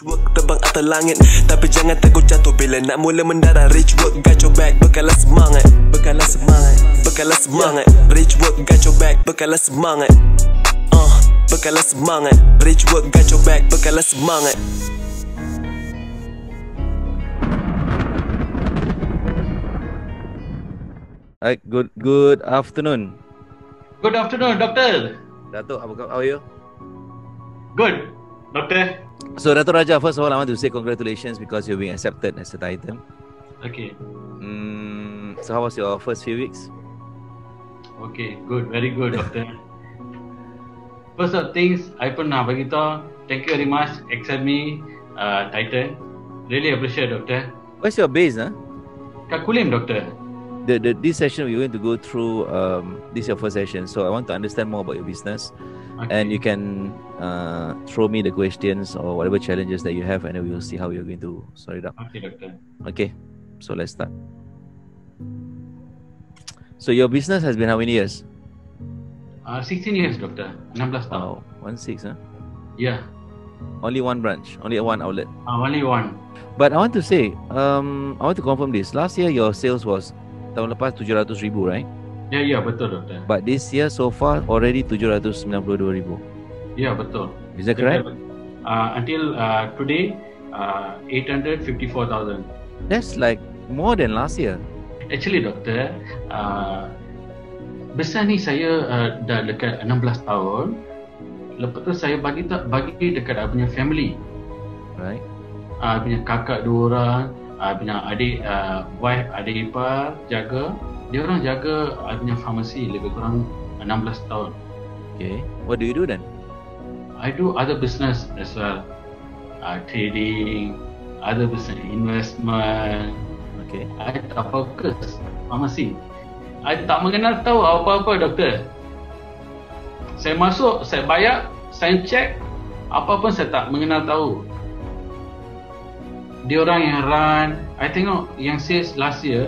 Rich work terbang atas langit, tapi jangan takut jatuh bila nak mula mendarat. Rich work got your back, bekalah semangat, bekalah semangat, bekalah semangat. Rich work got your back, bekalah semangat, bekalah semangat. Rich work got your back, bekalah semangat. Alright, good afternoon. Good afternoon, Doctor. Datuk, how are you? Good, Doctor. So, Datuk Raja, first of all, I want to say congratulations because you're being accepted as a Titan. Okay. So, how was your first few weeks? Okay, good, very good, Doctor. First of things, I pun nak bagi tahu, thank you very much, accept me, Titan. Really appreciate, Doctor. Where's your base, huh? Kat Kulim, Doctor. This session we're going to go through. This is your first session, so I want to understand more about your business, and you can throw me the questions or whatever challenges that you have, and then we will see how you're going to sort it out. Okay, Doctor. Okay, so let's start. So your business has been how many years? 16 years, Doctor. 16 tahun. 16, huh? Yeah. Only one branch, only one outlet. Only one. But I want to say, I want to confirm this. Last year your sales was tahun lepas 700,000, right? Ya, betul, Doctor. But this year so far already 792,000. Ya, betul. Is that correct? Until today, 854,000. That's like more than last year. Actually, Doctor, besar ni saya dah dekat 16 tahun. Lepas tu saya bagi dekat saya punya family. Right. Punya kakak 2 orang, punya adik, wife, adik ipar jaga. Dia orang jaga punya pharmacy lebih kurang 16 tahun. Okay. What do you do then? I do other business as well. Trading, other business, investment. Okay. I tak fokus pharmacy. I tak mengenal tahu apa-apa, Doktor. Saya masuk, saya bayar, saya check, apa pun saya tak mengenal tahu. Dia orang yang run. I tengok yang sales last year,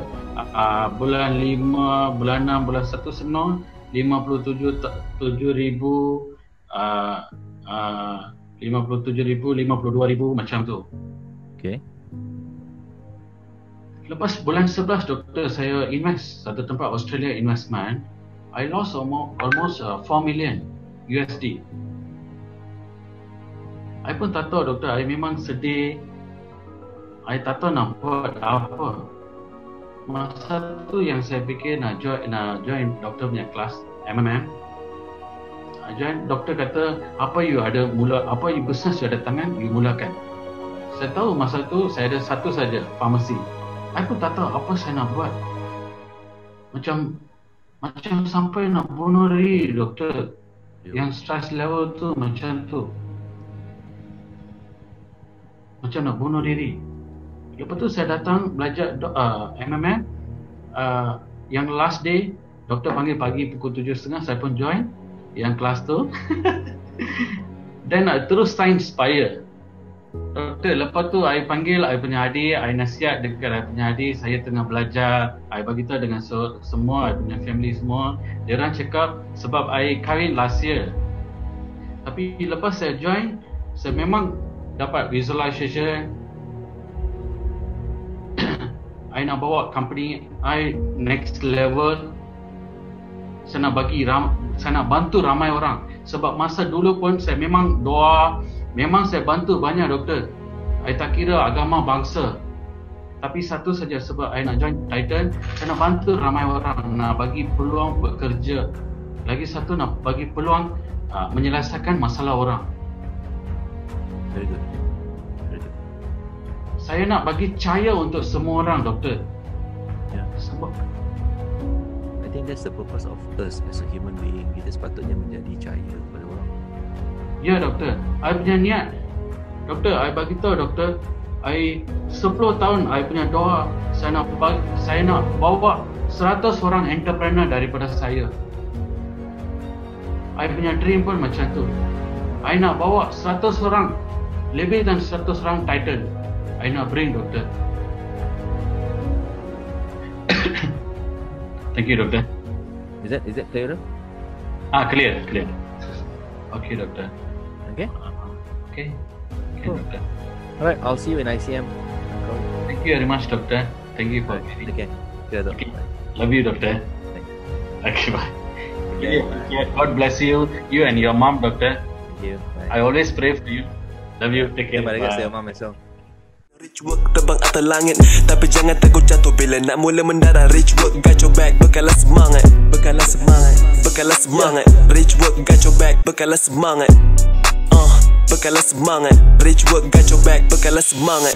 bulan 5, bulan 6, bulan 1 senang 57,000, 52,000 macam tu. Okay. Lepas bulan 11, Doktor, saya invest satu tempat Australia investment. I lost almost 4 million USD. I pun tak tahu, Doktor. I memang sedih. I tak tahu nak buat apa. Masa tu yang saya fikir nak join Doktor punya kelas MMM. Join, Doktor kata, apa you business you ada tangan, you mulakan. Saya tahu masa tu saya ada satu saja, pharmacy. I pun tak tahu apa saya nak buat. Macam sampai nak bunuh diri, Doktor. Yang stress level tu macam tu. Macam nak bunuh diri. Lepas tu saya datang belajar MMM. Yang last day, Doktor panggil pagi pukul 7.30, saya pun join yang kelas tu. Dan terus sign Spire. Doktor, lepas tu I panggil I punya adik, I nasihat dekat I punya adik, saya tengah belajar. I beritahu dengan semua, I punya family semua. Dia orang cakap sebab I kahwin last year. Tapi lepas saya join, saya memang dapat visualization. I nak bawa company I next level. Saya nak bantu ramai orang. Sebab masa dulu pun saya memang doa, memang saya bantu banyak, Doktor. I tak kira agama, bangsa. Tapi satu saja, sebab I nak join Titan, saya nak bantu ramai orang, nak bagi peluang bekerja. Lagi satu, nak bagi peluang menyelesaikan masalah orang. Very good. Saya nak bagi cahaya untuk semua orang, Doktor. Yeah. Sebab I think that's the purpose of us as a human being. Kita sepatutnya menjadi cahaya kepada orang. ya, Doktor, I punya niat. Doktor, I bagi tahu, Doktor, I 10 tahun I punya doa, saya nak bawa 100 orang entrepreneur daripada saya. I punya dream pun macam tu. I nak bawa 100 orang, lebih dan 100 orang Titan. I nak bring, Doktor. Thank you, Doktor. Is that clear? Clear. Okay, Doktor. Okay. Okay, Cool. Doktor. Alright, I'll see you in ICM. Thank you very much, doctor. Thank you for Okay. Okay. Love you, doctor. Okay, bye. Okay, Yeah, God bless you and your mom, doctor. Thank you. Bye. I always pray for you. Love you. Take care. Bye. Bye. Your mom as well. Rich work terbang atas langit, tapi jangan takut jatuh bila nak mula mendarat. Rich work got your back, bekalah semangat, bekalah semangat, bekalah semangat. Rich work got your back, bekalah semangat. Bekalah semangat. Rich work got your back, bekalah semangat.